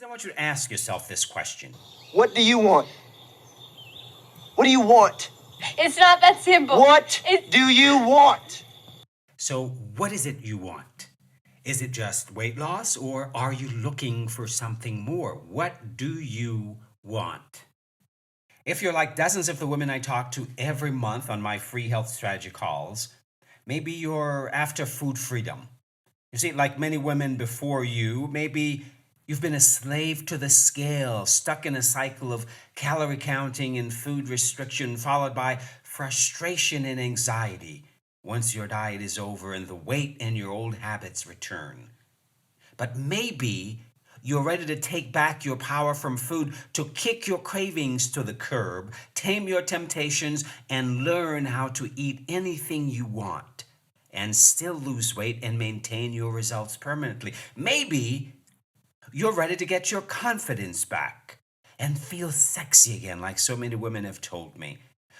I want you to ask yourself this question. What do you want? What do you want? It's not that simple. What do you want? So, what is it you want? Is it just weight loss, or are you looking for something more? What do you want? If you're like dozens of the women I talk to every month on my free health strategy calls, maybe you're after food freedom. You see, like many women before you, maybe you've been a slave to the scale, stuck in a cycle of calorie counting and food restriction, followed by frustration and anxiety once your diet is over and the weight and your old habits return. But maybe you're ready to take back your power from food, to kick your cravings to the curb, tame your temptations, and learn how to eat anything you want and still lose weight and maintain your results permanently. Maybe you're ready to get your confidence back and feel sexy again, like so many women have told me,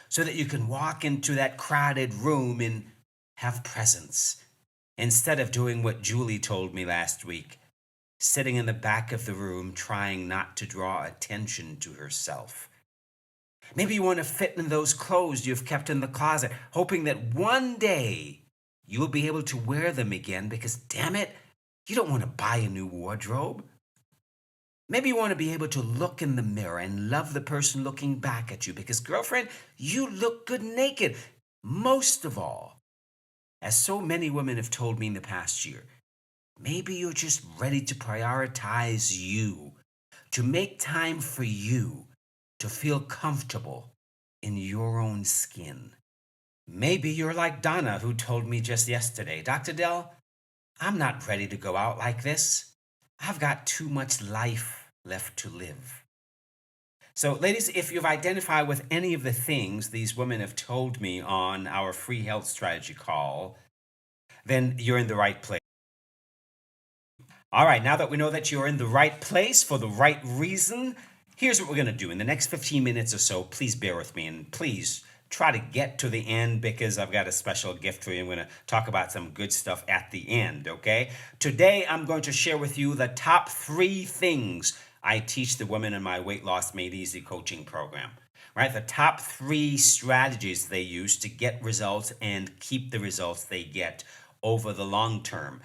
so that you can walk into that crowded room and have presence, instead of doing what Julie told me last week, sitting in the back of the room trying not to draw attention to herself. Maybe you want to fit in those clothes you've kept in the closet, hoping that one day you'll be able to wear them again because, damn it, you don't want to buy a new wardrobe. Maybe you want to be able to look in the mirror and love the person looking back at you because, girlfriend, you look good naked. Most of all, as so many women have told me in the past year, maybe you're just ready to prioritize you, to make time for you, to feel comfortable in your own skin. Maybe you're like Donna, who told me just yesterday, Dr. Dell, I'm not ready to go out like this. I've got too much life left to live. So, ladies, if you've identified with any of the things these women have told me on our free health strategy call, then you're in the right place. All right, now that we know that you're in the right place for the right reason, here's what we're going to do. In the next 15 minutes or so, please bear with me and please try to get to the end because I've got a special gift for you. I'm going to talk about some good stuff at the end, okay? Today, I'm going to share with you the top 3 things I teach the women in my Weight Loss Made Easy coaching program. Right? The top 3 strategies they use to get results and keep the results they get over the long term.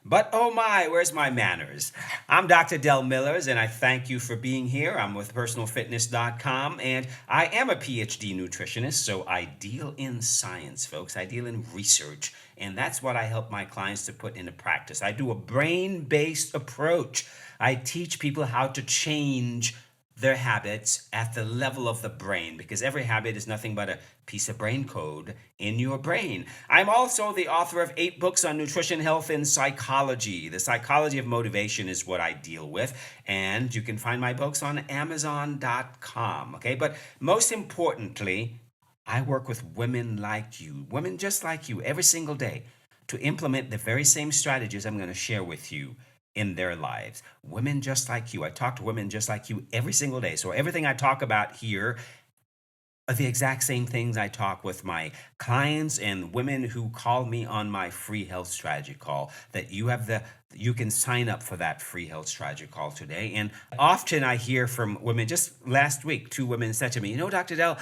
But oh my, where's my manners? I'm Dr. Del Millers, and I thank you for being here. I'm with personalfitness.com, and I am a PhD nutritionist, so I deal in science, folks. I deal in research, and that's what I help my clients to put into practice. I do a brain-based approach. I teach people how to change their habits at the level of the brain, because every habit is nothing but a piece of brain code in your brain. I'm also the author of 8 books on nutrition, health, and psychology. The psychology of motivation is what I deal with, and you can find my books on Amazon.com. Okay, but most importantly, I work with women like you, women just like you, every single day to implement the very same strategies I'm going to share with you in their lives. Women just like you. I talk to women just like you every single day. So everything I talk about here are the exact same things I talk with my clients and women who call me on my free health strategy call. That you can sign up for that free health strategy call today. And often I hear from women. Just last week, 2 women said to me, Dr. Dell,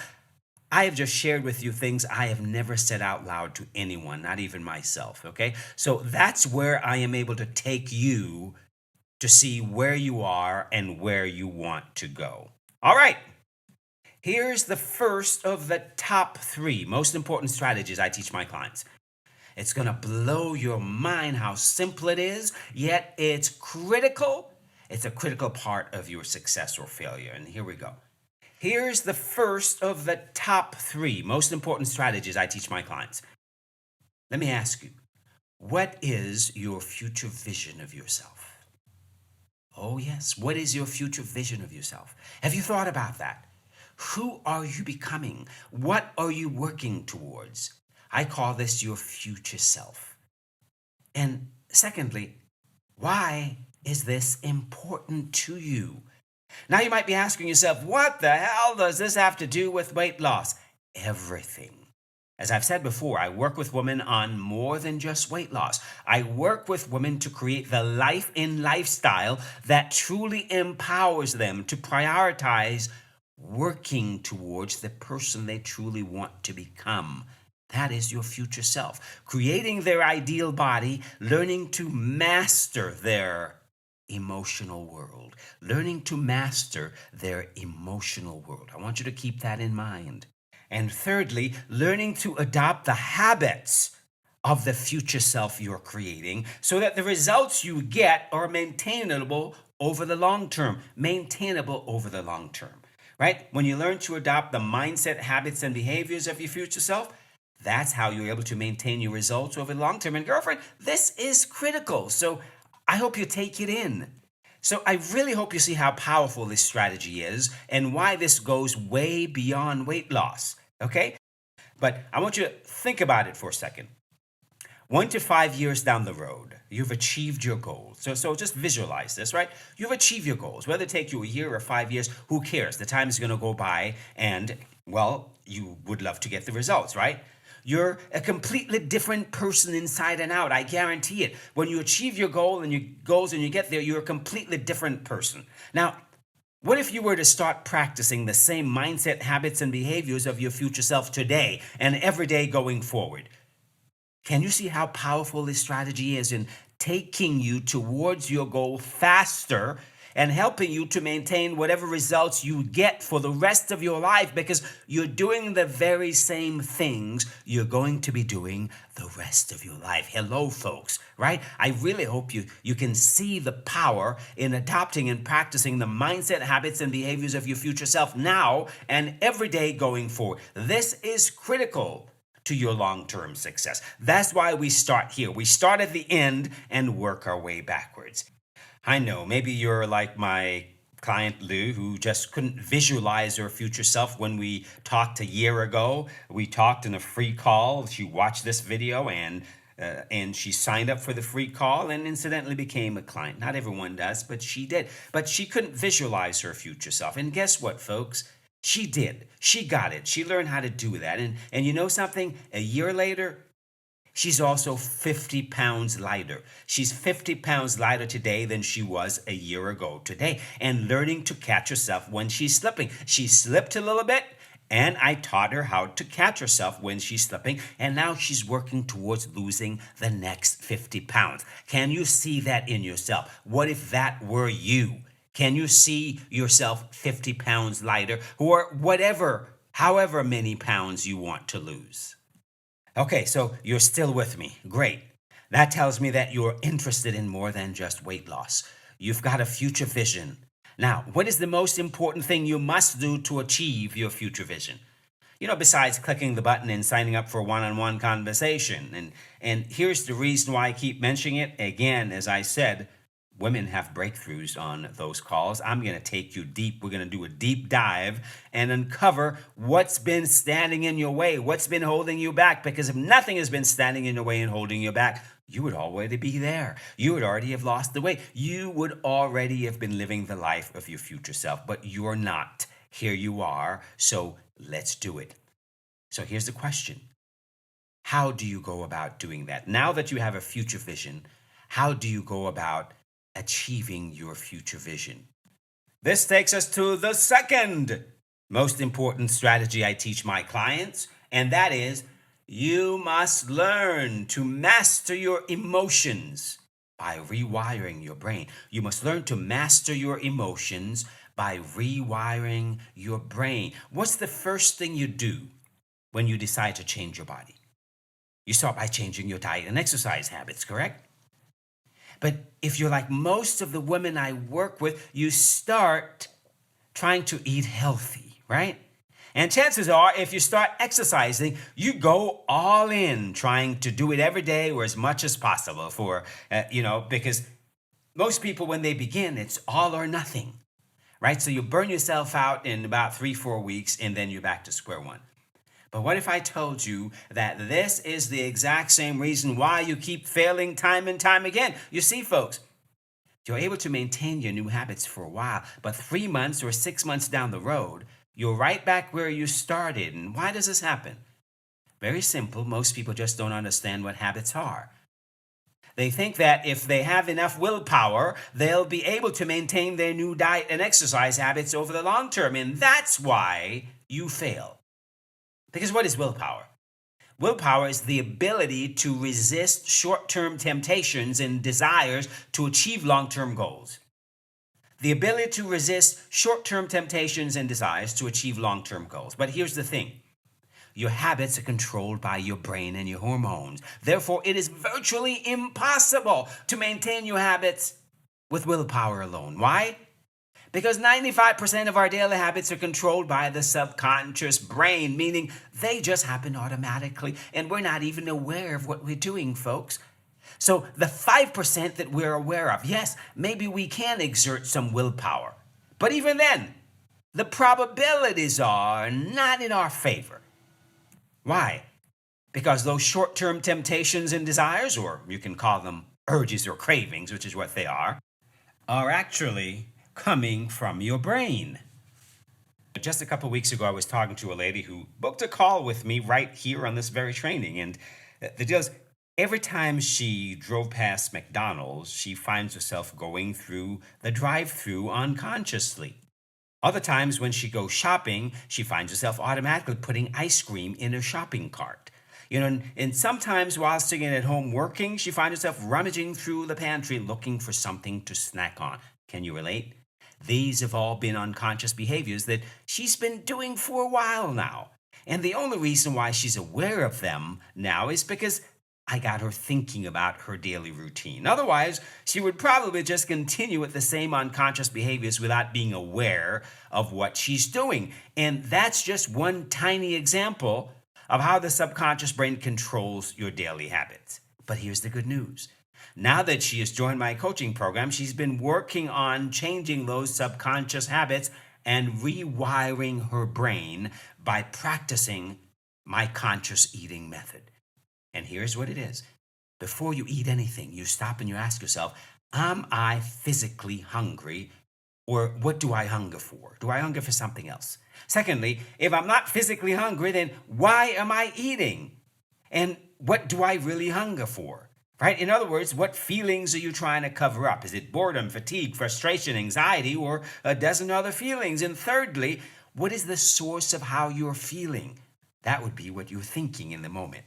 I have just shared with you things I have never said out loud to anyone, not even myself, okay? So that's where I am able to take you to see where you are and where you want to go. All right, here's the first of the top 3 most important strategies I teach my clients. It's going to blow your mind how simple it is, yet it's critical. It's a critical part of your success or failure, and here we go. Here's the first of the top 3 most important strategies I teach my clients. Let me ask you, what is your future vision of yourself? Oh yes, what is your future vision of yourself? Have you thought about that? Who are you becoming? What are you working towards? I call this your future self. And secondly, why is this important to you? Now you might be asking yourself, what the hell does this have to do with weight loss? Everything. As I've said before, I work with women on more than just weight loss. I work with women to create the life and lifestyle that truly empowers them to prioritize working towards the person they truly want to become. That is your future self. Creating their ideal body, learning to master their emotional world. Learning to master their emotional world. I want you to keep that in mind. And thirdly, learning to adopt the habits of the future self you're creating so that the results you get are maintainable over the long term. Maintainable over the long term, right? When you learn to adopt the mindset, habits, and behaviors of your future self, that's how you're able to maintain your results over the long term. And girlfriend, this is critical. So I hope you take it in. So I really hope you see how powerful this strategy is and why this goes way beyond weight loss. Okay? But I want you to think about it for a second. 1 to 5 years down the road, you've achieved your goals. So just visualize this, right? You've achieved your goals. Whether it take you a year or 5 years, who cares? The time is going to go by and, well, you would love to get the results, right? You're a completely different person inside and out. I guarantee it. When you achieve your goal and your goals and you get there, you're a completely different person. Now, what if you were to start practicing the same mindset, habits, and behaviors of your future self today and every day going forward? Can you see how powerful this strategy is in taking you towards your goal faster and helping you to maintain whatever results you get for the rest of your life because you're doing the very same things you're going to be doing the rest of your life? Hello, folks, right? I really hope you can see the power in adopting and practicing the mindset, habits, and behaviors of your future self now and every day going forward. This is critical to your long-term success. That's why we start here. We start at the end and work our way backwards. I know, maybe you're like my client Lou, who just couldn't visualize her future self when we talked a year ago. We talked in a free call. She watched this video and she signed up for the free call and incidentally became a client. Not everyone does, but she did. But she couldn't visualize her future self. And guess what, folks? She did. She got it. She learned how to do that. And you know something? A year later, she's also 50 pounds lighter. She's 50 pounds lighter today than she was a year ago today. And learning to catch herself when she's slipping. She slipped a little bit, and I taught her how to catch herself when she's slipping. And now she's working towards losing the next 50 pounds. Can you see that in yourself? What if that were you? Can you see yourself 50 pounds lighter or whatever, however many pounds you want to lose? Okay, so you're still with me. Great. That tells me that you're interested in more than just weight loss. You've got a future vision. Now, what is the most important thing you must do to achieve your future vision? Besides clicking the button and signing up for a one-on-one conversation. And here's the reason why I keep mentioning it. Again, as I said, women have breakthroughs on those calls. I'm going to take you deep. We're going to do a deep dive and uncover what's been standing in your way, what's been holding you back. Because if nothing has been standing in your way and holding you back, you would already be there. You would already have lost the weight. You would already have been living the life of your future self, but you're not. Here you are. So let's do it. So here's the question. How do you go about doing that? Now that you have a future vision, how do you go about achieving your future vision? This takes us to the second most important strategy I teach my clients, and that is you must learn to master your emotions by rewiring your brain. You must learn to master your emotions by rewiring your brain. What's the first thing you do when you decide to change your body? You start by changing your diet and exercise habits, correct? But if you're like most of the women I work with, you start trying to eat healthy, right? And chances are, if you start exercising, you go all in trying to do it every day or as much as possible because most people, when they begin, it's all or nothing, right? So you burn yourself out in about 3-4 weeks and then you're back to square one. But what if I told you that this is the exact same reason why you keep failing time and time again? You see, folks, you're able to maintain your new habits for a while, but 3 months or 6 months down the road, you're right back where you started. And why does this happen? Very simple. Most people just don't understand what habits are. They think that if they have enough willpower, they'll be able to maintain their new diet and exercise habits over the long term. And that's why you fail. Because what is willpower? Willpower is the ability to resist short term temptations and desires to achieve long term goals. The ability to resist short term temptations and desires to achieve long term goals. But here's the thing, your habits are controlled by your brain and your hormones. Therefore, it is virtually impossible to maintain your habits with willpower alone. Why? Because 95% of our daily habits are controlled by the subconscious brain, meaning they just happen automatically and we're not even aware of what we're doing, folks. So the 5% that we're aware of, yes, maybe we can exert some willpower. But even then, the probabilities are not in our favor. Why? Because those short-term temptations and desires, or you can call them urges or cravings, which is what they are actually coming from your brain. Just a couple weeks ago, I was talking to a lady who booked a call with me right here on this very training. And the deal is, every time she drove past McDonald's, she finds herself going through the drive-through unconsciously. Other times when she goes shopping, she finds herself automatically putting ice cream in her shopping cart. And sometimes while sitting at home working, she finds herself rummaging through the pantry looking for something to snack on. Can you relate? These have all been unconscious behaviors that she's been doing for a while now. And the only reason why she's aware of them now is because I got her thinking about her daily routine. Otherwise, she would probably just continue with the same unconscious behaviors without being aware of what she's doing. And that's just one tiny example of how the subconscious brain controls your daily habits. But here's the good news. Now that she has joined my coaching program, she's been working on changing those subconscious habits and rewiring her brain by practicing my conscious eating method. And here's what it is. Before you eat anything, you stop and you ask yourself, am I physically hungry? Or what do I hunger for? Do I hunger for something else? Secondly, if I'm not physically hungry, then why am I eating? And what do I really hunger for? Right? In other words, what feelings are you trying to cover up? Is it boredom, fatigue, frustration, anxiety, or a dozen other feelings? And thirdly, what is the source of how you're feeling? That would be what you're thinking in the moment.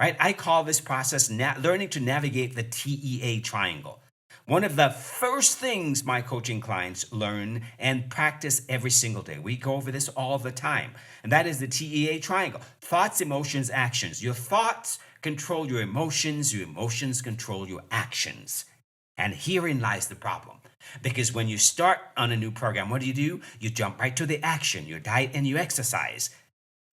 Right? I call this process learning to navigate the TEA triangle. One of the first things my coaching clients learn and practice every single day. We go over this all the time. And that is the TEA triangle. Thoughts, emotions, actions. Your thoughts control your emotions control your actions. And herein lies the problem. Because when you start on a new program, what do? You jump right to the action, your diet and your exercise.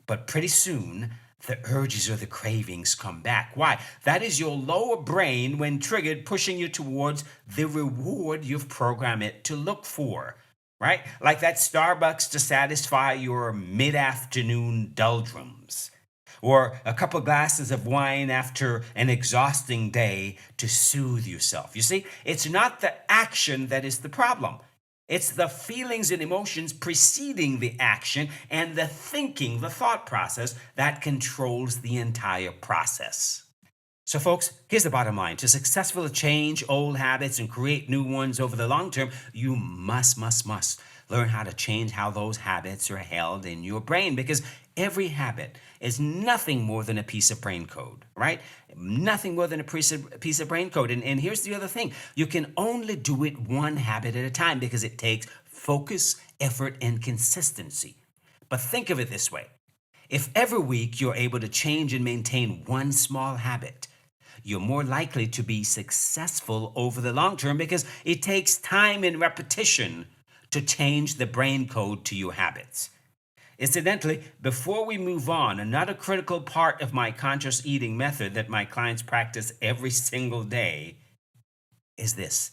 But pretty soon, the urges or the cravings come back. Why? That is your lower brain, when triggered, pushing you towards the reward you've programmed it to look for, right? Like that Starbucks to satisfy your mid-afternoon doldrums, or a couple glasses of wine after an exhausting day to soothe yourself. You see, it's not the action that is the problem. It's the feelings and emotions preceding the action and the thinking, the thought process that controls the entire process. So folks, here's the bottom line. To successfully change old habits and create new ones over the long term, you must learn how to change how those habits are held in your brain, because every habit is nothing more than a piece of brain code, right? Nothing more than a piece of brain code. And here's the other thing. You can only do it one habit at a time because it takes focus, effort, and consistency. But think of it this way. If every week you're able to change and maintain one small habit, you're more likely to be successful over the long term, because it takes time and repetition to change the brain code to your habits. Incidentally, before we move on, another critical part of my conscious eating method that my clients practice every single day is this.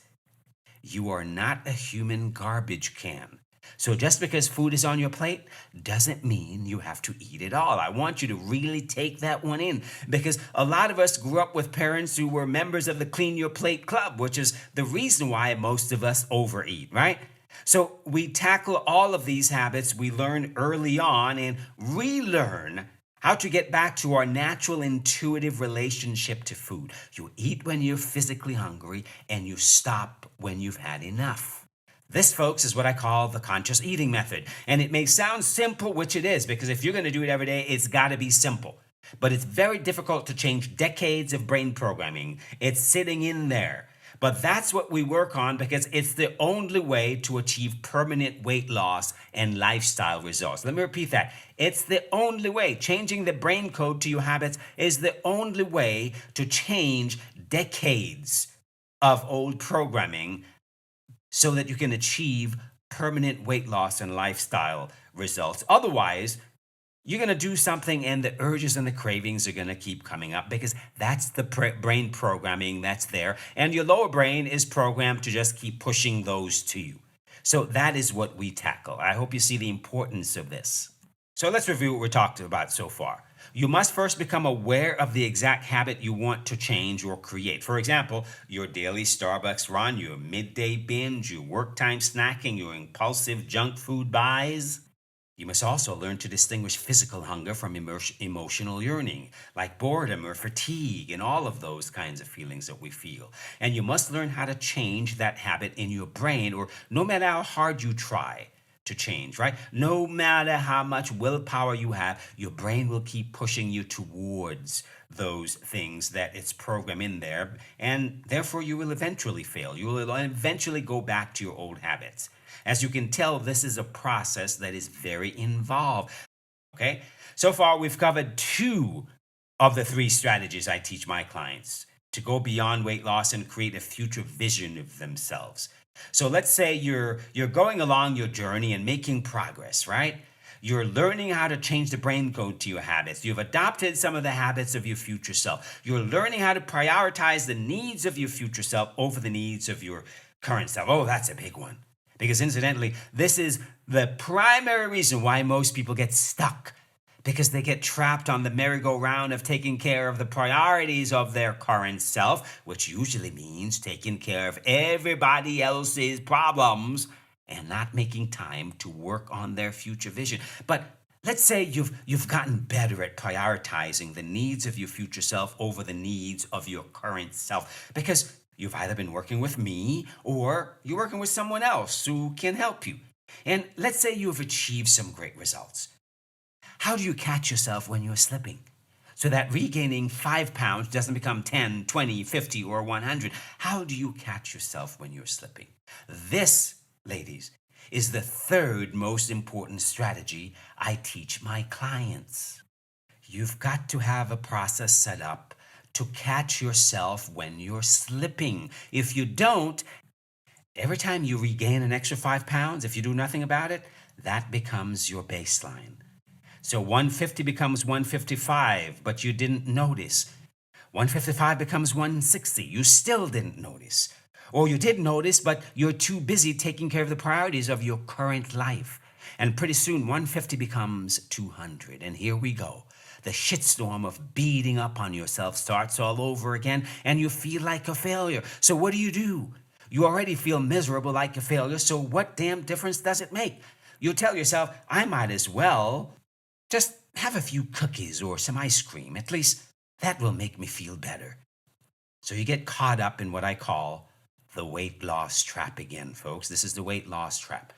You are not a human garbage can. So just because food is on your plate doesn't mean you have to eat it all. I want you to really take that one in, because a lot of us grew up with parents who were members of the Clean Your Plate Club, which is the reason why most of us overeat, right? So we tackle all of these habits we learn early on and relearn How to get back to our natural intuitive relationship to food. You eat when you're physically hungry and you stop when you've had enough. This, folks, is what I call the conscious eating method. And it may sound simple, which it is, because if you're going to do it every day, it's got to be simple. But it's very difficult to change decades of brain programming. It's sitting in there. But that's what we work on because it's the only way to achieve permanent weight loss and lifestyle results. Let me repeat that. It's the only way. Changing the brain code to your habits is the only way to change decades of old programming so that you can achieve permanent weight loss and lifestyle results. Otherwise, you're going to do something and the urges and the cravings are going to keep coming up because that's the brain programming that's there. And your lower brain is programmed to just keep pushing those to you. So that is what we tackle. I hope you see the importance of this. So let's review what we talked about so far. You must first become aware of the exact habit you want to change or create. For example, your daily Starbucks run, your midday binge, your work time snacking, your impulsive junk food buys. You must also learn to distinguish physical hunger from emotional yearning, like boredom or fatigue, and all of those kinds of feelings that we feel. And you must learn how to change that habit in your brain, or no matter how hard you try to change, right? No matter how much willpower you have, your brain will keep pushing you towards those things that it's programmed in there, and therefore you will eventually fail. You will eventually go back to your old habits. As you can tell, this is a process that is very involved. Okay? So far, we've covered 2 of the 3 strategies I teach my clients to go beyond weight loss and create a future vision of themselves. So let's say you're going along your journey and making progress, right? You're learning how to change the brain code to your habits. You've adopted some of the habits of your future self. You're learning how to prioritize the needs of your future self over the needs of your current self. Oh, that's a big one. Because incidentally, this is the primary reason why most people get stuck. Because they get trapped on the merry-go-round of taking care of the priorities of their current self, which usually means taking care of everybody else's problems and not making time to work on their future vision. But let's say you've gotten better at prioritizing the needs of your future self over the needs of your current self. Because you've either been working with me or you're working with someone else who can help you. And let's say you've achieved some great results. How do you catch yourself when you're slipping? So that regaining 5 pounds doesn't become 10, 20, 50, or 100. How do you catch yourself when you're slipping? This, ladies, is the 3rd most important strategy I teach my clients. You've got to have a process set up to catch yourself when you're slipping. If you don't, every time you regain an extra 5 pounds, if you do nothing about it, that becomes your baseline. So 150 becomes 155, but you didn't notice. 155 becomes 160, you still didn't notice. Or you did notice, but you're too busy taking care of the priorities of your current life. And pretty soon 150 becomes 200, and here we go. The shitstorm of beating up on yourself starts all over again, and you feel like a failure. So what do? You already feel miserable like a failure, so what damn difference does it make? You tell yourself, I might as well just have a few cookies or some ice cream. At least that will make me feel better. So you get caught up in what I call the weight loss trap again, folks. This is the weight loss trap.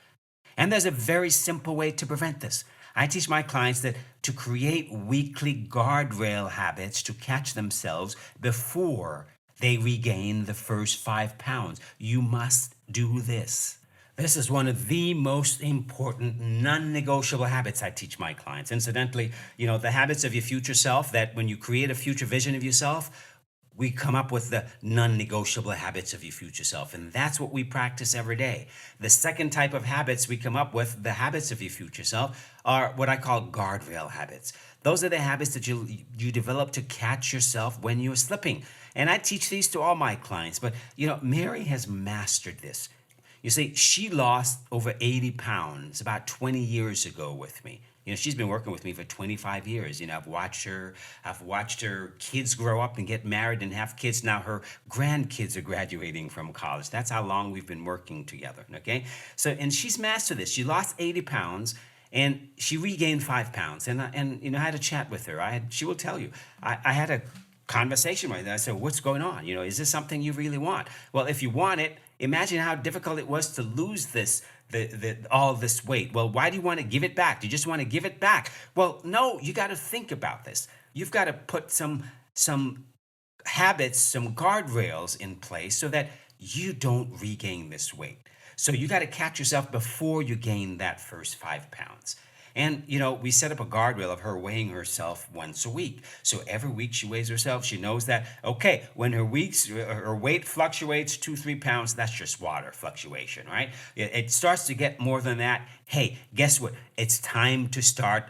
And there's a very simple way to prevent this. I teach my clients that to create weekly guardrail habits to catch themselves before they regain the first 5 pounds. You must do this. This is one of the most important non-negotiable habits I teach my clients. Incidentally, the habits of your future self, that when you create a future vision of yourself, we come up with the non-negotiable habits of your future self. And that's what we practice every day. The second type of habits we come up with, the habits of your future self, are what I call guardrail habits. Those are the habits that you develop to catch yourself when you're slipping. And I teach these to all my clients. But, Mary has mastered this. You see, she lost over 80 pounds about 20 years ago with me. She's been working with me for 25 years. I've watched her kids grow up and get married and have kids. Now her grandkids are graduating from college. That's how long we've been working together, okay? So, and she's mastered this. She lost 80 pounds, And she regained 5 pounds. And I had a chat with her. She will tell you, I had a conversation with her. I said, what's going on? Is this something you really want? Well, if you want it, imagine how difficult it was to lose all this weight. Well, why do you want to give it back? Do you just want to give it back? Well, no, you got to think about this. You've got to put some habits, some guardrails in place so that you don't regain this weight. So you got to catch yourself before you gain that first 5 pounds. And, we set up a guardrail of her weighing herself once a week. So every week she weighs herself. She knows that, okay, when her weight fluctuates 2, 3 pounds, that's just water fluctuation, right? It starts to get more than that. Hey, guess what? It's time to start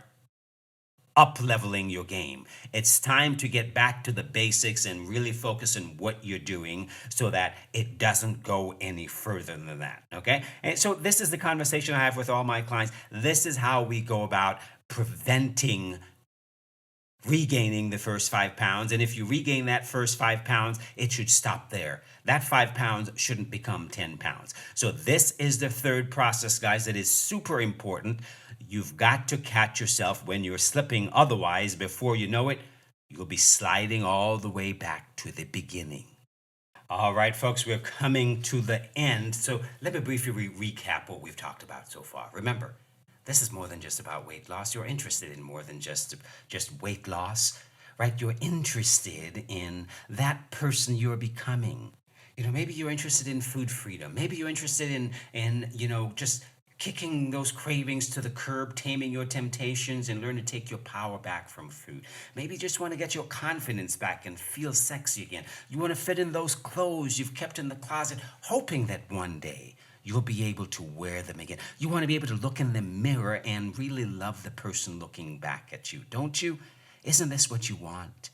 up leveling your game. It's time to get back to the basics and really focus on what you're doing so that it doesn't go any further than that. Okay. And so this is the conversation I have with all my clients. This is how we go about preventing regaining the first 5 pounds. And if you regain that first 5 pounds, it should stop there. That 5 pounds shouldn't become 10 pounds. So this is the third process, guys, that is super important. You've got to catch yourself when you're slipping. Otherwise, before you know it, you'll be sliding all the way back to the beginning. All right, folks, we're coming to the end. So let me briefly recap what we've talked about so far. Remember, this is more than just about weight loss. You're interested in more than just weight loss, right? You're interested in that person you're becoming. Maybe you're interested in food freedom. Maybe you're interested in just kicking those cravings to the curb, taming your temptations, and learn to take your power back from food. Maybe you just want to get your confidence back and feel sexy again. You want to fit in those clothes you've kept in the closet, hoping that one day you'll be able to wear them again. You want to be able to look in the mirror and really love the person looking back at you, don't you? Isn't this what you want?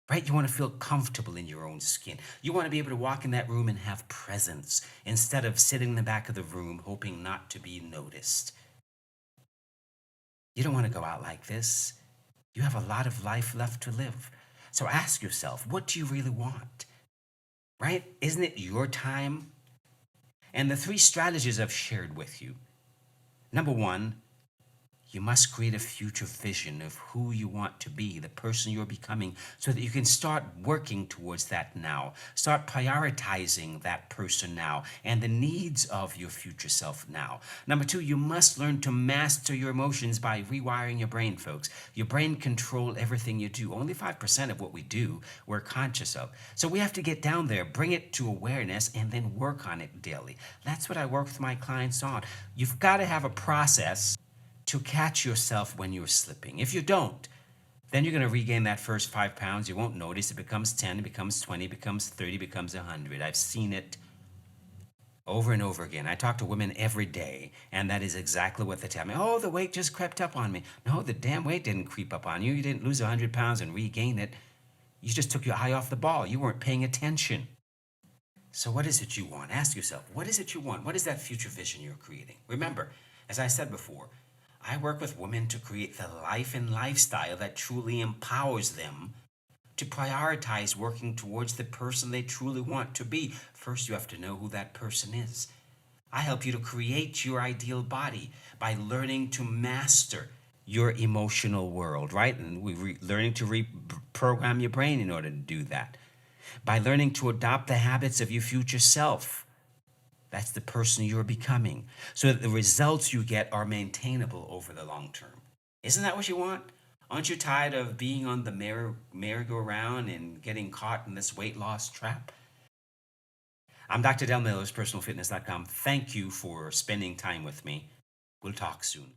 Right? You want to feel comfortable in your own skin. You want to be able to walk in that room and have presence instead of sitting in the back of the room hoping not to be noticed. You don't want to go out like this. You have a lot of life left to live. So ask yourself, what do you really want? Right? Isn't it your time? And the 3 strategies I've shared with you. Number 1, you must create a future vision of who you want to be, the person you're becoming, so that you can start working towards that now. Start prioritizing that person now and the needs of your future self now. Number 2, you must learn to master your emotions by rewiring your brain, folks. Your brain controls everything you do. Only 5% of what we do we're conscious of. So we have to get down there, bring it to awareness, and then work on it daily. That's what I work with my clients on. You've got to have a process to catch yourself when you're slipping. If you don't, then you're going to regain that first 5 pounds. You won't notice. It becomes 10, it becomes 20, it becomes 30, it becomes 100. I've seen it over and over again. I talk to women every day, and that is exactly what they tell me. Oh, the weight just crept up on me. No, the damn weight didn't creep up on you. You didn't lose 100 pounds and regain it. You just took your eye off the ball. You weren't paying attention. So what is it you want? Ask yourself, what is it you want? What is that future vision you're creating? Remember, as I said before, I work with women to create the life and lifestyle that truly empowers them to prioritize working towards the person they truly want to be. First, you have to know who that person is. I help you to create your ideal body by learning to master your emotional world, right? And we're learning to reprogram your brain in order to do that. By learning to adopt the habits of your future self. That's the person you're becoming, so that the results you get are maintainable over the long term. Isn't that what you want? Aren't you tired of being on the merry-go-round and getting caught in this weight loss trap? I'm Dr. Del Mills, personalfitness.com. Thank you for spending time with me. We'll talk soon.